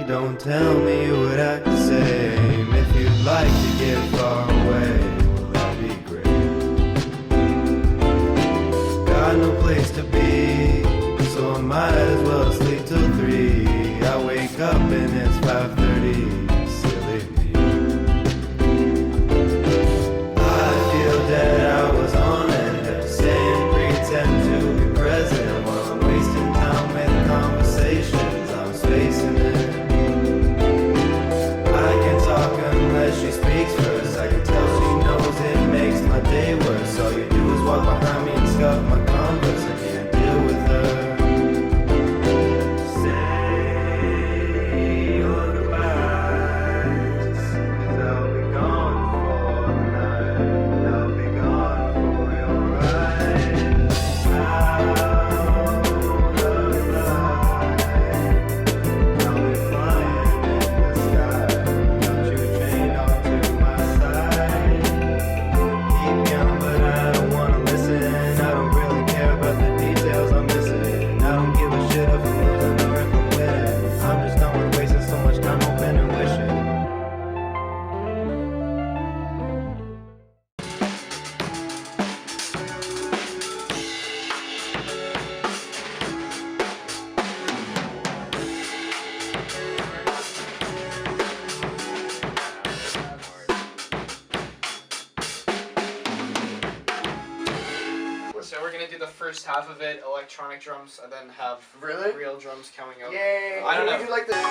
Don't tell me what I can say. If you'd like to get far away, well, that'd be great. Got no place to be, so I might as well sleep till 3. I wake up and it's 5:30. Silly me. I feel that I was on it, saying pretend to be present while I'm wasting time with conversations I'm spacing in. She speaks first, I can tell she knows it makes my day worse. All you do is walk behind me and scuff my Converse. I can't deal with her. Say your goodbyes, 'cause I'll be gone for the night. I'll be gone for your ride out of light. I'll be flying in the sky. So we're gonna do the first half of it, electronic drums, and then have real drums coming up. Yay! I don't know. We do like this. Oh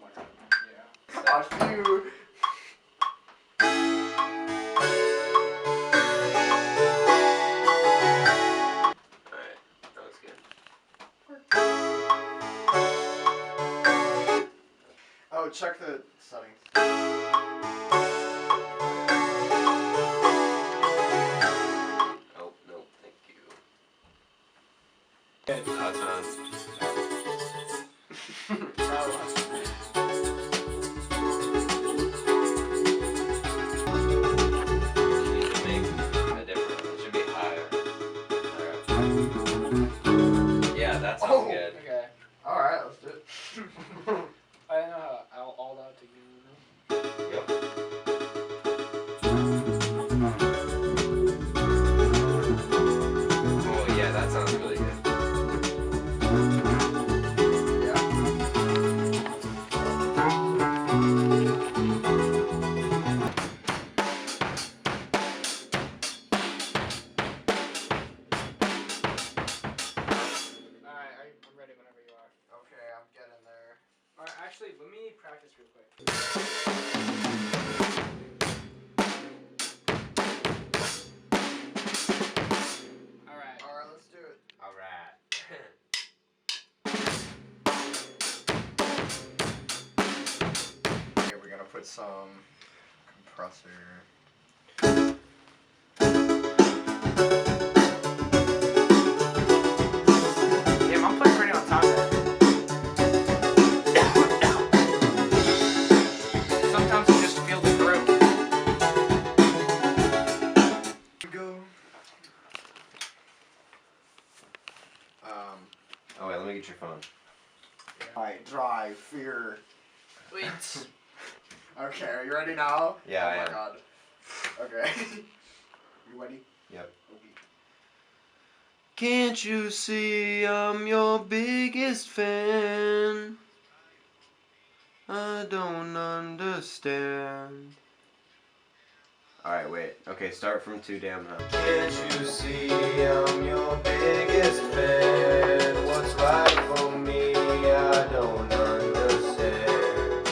my god. Yeah. Watch you. Alright, that was good. Oh, check the settings. That sounds good. Okay. Alright, let's do it. I don't know how all that together. Yep. Oh yeah, that sounds really good. Actually, let me practice real quick. Alright. Alright, let's do it. Alright. Okay, we're gonna put some compressor. Damn, I'm playing pretty on top of that. Sometimes you just feel the groove. Go. Oh wait, let me get your phone. Alright, drive, fear. Wait. Okay, are you ready now? Yeah, I am. Oh my god. Okay. You ready? Yep. Okay. Can't you see I'm your biggest fan? I don't understand. Alright, wait. Okay, start from too damn high. Can't you see I'm your biggest fan? What's right for me? I don't understand.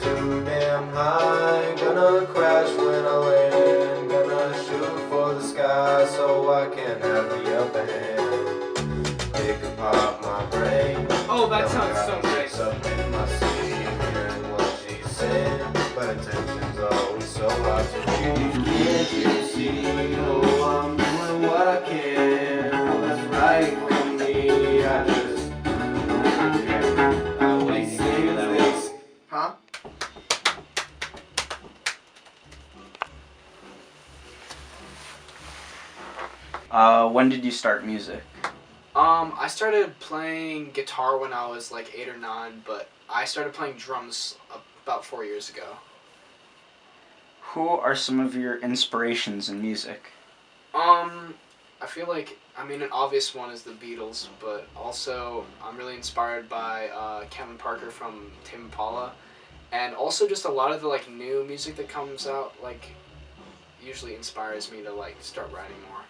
Too damn high, gonna crash when I land. Gonna shoot for the sky so I can have the upper hand. Pick apart my brain. Oh, that sounds so nice. Up in my seat, hearing what she's saying, but attention's always so hard to read. Can't you see? Oh, I'm doing what I can. That's right for me. I just always say this. Huh? When did you start music? I started playing guitar when I was like 8 or 9, but I started playing drums about 4 years ago. Who are some of your inspirations in music? I feel like, I mean, an obvious one is the Beatles, but also I'm really inspired by Kevin Parker from Tame Impala, and also just a lot of the like new music that comes out like usually inspires me to like start writing more.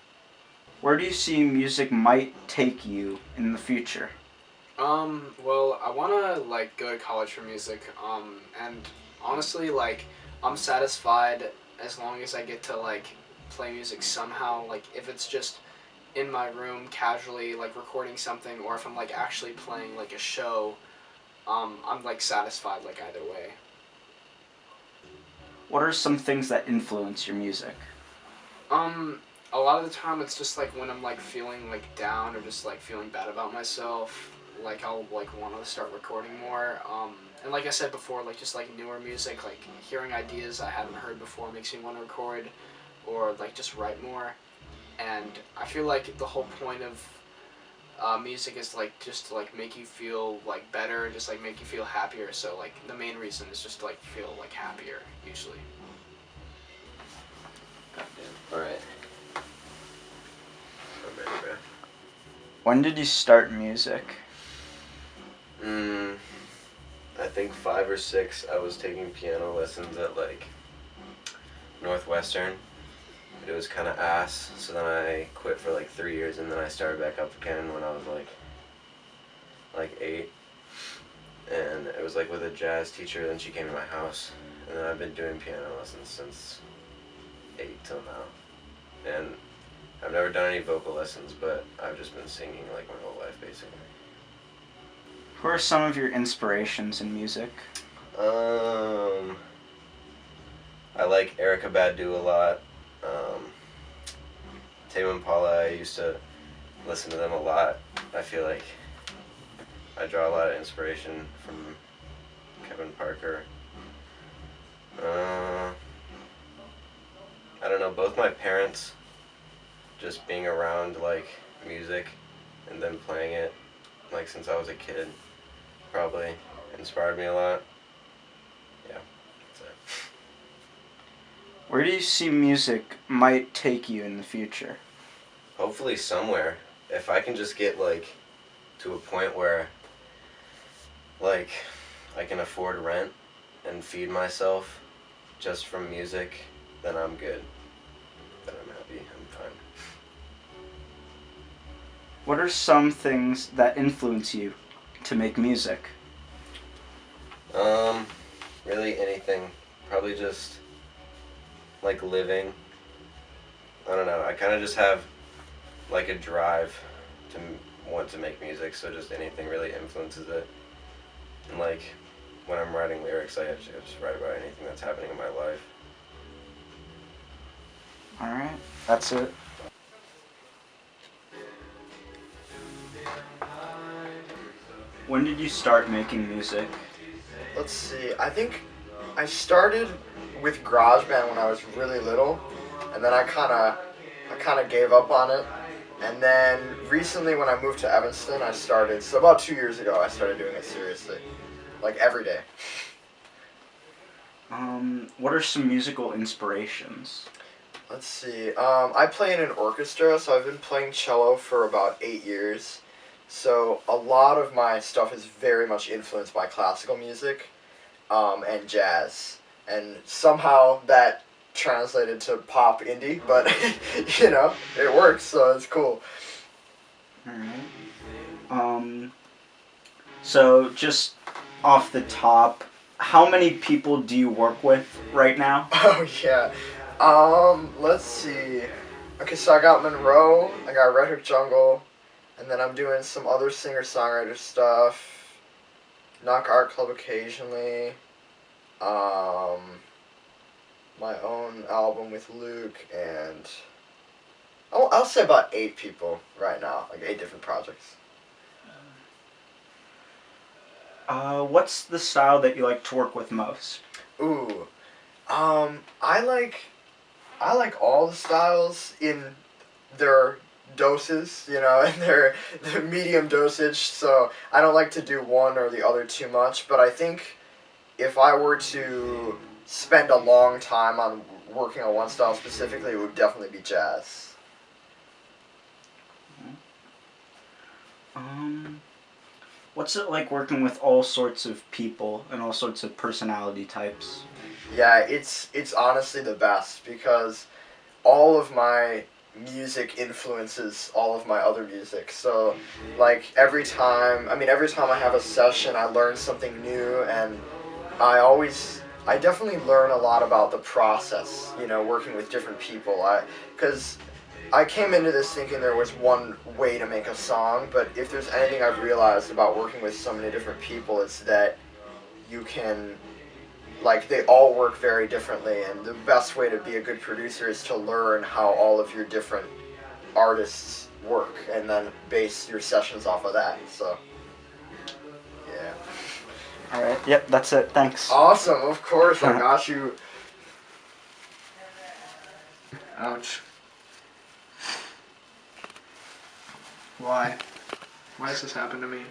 Where do you see music might take you in the future? Well, I wanna like go to college for music. And honestly, like I'm satisfied as long as I get to like play music somehow. Like if it's just in my room casually like recording something, or if I'm like actually playing like a show, I'm like satisfied like either way. What are some things that influence your music? A lot of the time it's just like when I'm like feeling like down or just like feeling bad about myself, like I'll like want to start recording more. And like I said before, like just like newer music, like hearing ideas I haven't heard before makes me want to record, or like just write more. And I feel like the whole point of music is like just to like make you feel like better, just like make you feel happier. So like the main reason is just to like feel like happier usually. Alright. When did you start music? I think 5 or 6. I was taking piano lessons at like Northwestern. It was kind of ass, so then I quit for like 3 years, and then I started back up again when I was like 8. And it was like with a jazz teacher. Then she came to my house, and then I've been doing piano lessons since 8 till now. And I've never done any vocal lessons, but I've just been singing like my whole life basically. Who are some of your inspirations in music? I like Erykah Badu a lot. Tame Impala, I used to listen to them a lot. I feel like I draw a lot of inspiration from Kevin Parker. I don't know, both my parents, just being around like music and then playing it like since I was a kid, probably inspired me a lot. Yeah, that's it. Where do you see music might take you in the future? Hopefully somewhere. If I can just get like to a point where like I can afford rent and feed myself just from music, then I'm good. Then I'm happy. I'm fine. What are some things that influence you to make music? Really anything. Probably just like living. I don't know. I kind of just have like a drive to want to make music, so just anything really influences it. And like when I'm writing lyrics, I actually just write about anything that's happening in my life. Alright, that's it. When did you start making music? Let's see. I think I started with GarageBand when I was really little, and then I kind of gave up on it. And then recently, when I moved to Evanston, I started. So about 2 years ago, I started doing it seriously, like every day. What are some musical inspirations? Let's see. I play in an orchestra, so I've been playing cello for about 8 years. So a lot of my stuff is very much influenced by classical music, and jazz, and somehow that translated to pop indie, but you know, it works, so it's cool. Alright. So just off the top, how many people do you work with right now? Oh yeah. Let's see. Okay, so I got Monroe, I got Red Hook Jungle, and then I'm doing some other singer-songwriter stuff. Knock Art Club occasionally. My own album with Luke, and I'll say about 8 people right now, like 8 different projects. What's the style that you like to work with most? Ooh, I like all the styles in their doses, and they're medium dosage. So I don't like to do one or the other too much. But I think if I were to spend a long time on working on one style specifically, it would definitely be jazz. What's it like working with all sorts of people and all sorts of personality types? Yeah, it's honestly the best because all of my music influences all of my other music. So, like every time I have a session, I learn something new, and I definitely learn a lot about the process. Working with different people. Because I came into this thinking there was one way to make a song, but if there's anything I've realized about working with so many different people, it's that you can, like, they all work very differently, and the best way to be a good producer is to learn how all of your different artists work, and then base your sessions off of that. So, yeah. All right. Yep, that's it. Thanks. Awesome, of course, I got you. Ouch. Why? Why does this happen to me?